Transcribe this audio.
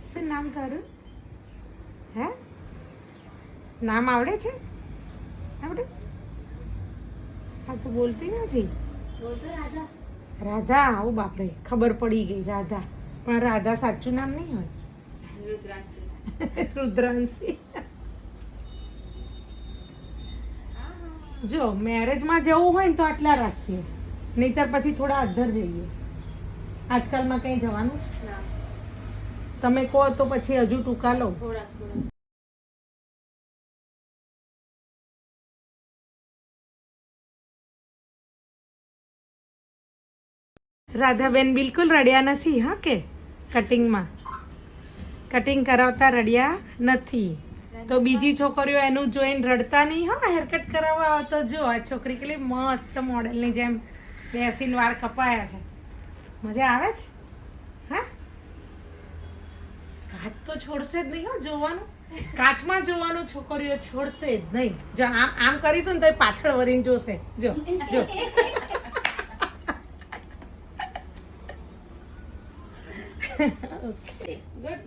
શું નામ તારું? હે નામ આવડે છે? આવડે? હા તો બોલતી નથી. રાધા. ઓ બાપરે, ખબર પડી ગઈ રાધા. પણ રાધા સાચું નામ નહીં હોય. રુદ્રાંશી. જો મેરેજમાં જવું હોય ને તો આટલા રાખીએ, નહીતર પછી થોડા અધર જઈએ. આજકાલમાં કંઈ જવાનું છે? તમે કહો તો પછી હજુ ટૂંકા લો. રાધાબેન બિલકુલ રડ્યા નથી. હા કે કટિંગમાં કટિંગ કરાવતા રડ્યા નથી. તો બીજી છોકરીઓ એનું જોઈને રડતા નહીં. હા, હેરકટ કરાવવા આવો તો જો આ છોકરી કેટલી મસ્ત મોડલની જેમ બેસીને વાળ કપાયા છે. મજા આવે છે? હા, કાચ તો છોડશે જ નહીં. હો જોવાનું, કાચમાં જોવાનું છોકરીઓ છોડશે જ નહીં. જો આમ આમ કરીશું ને તો એ પાછળ વળીને જોશે. જો જો ગુડ.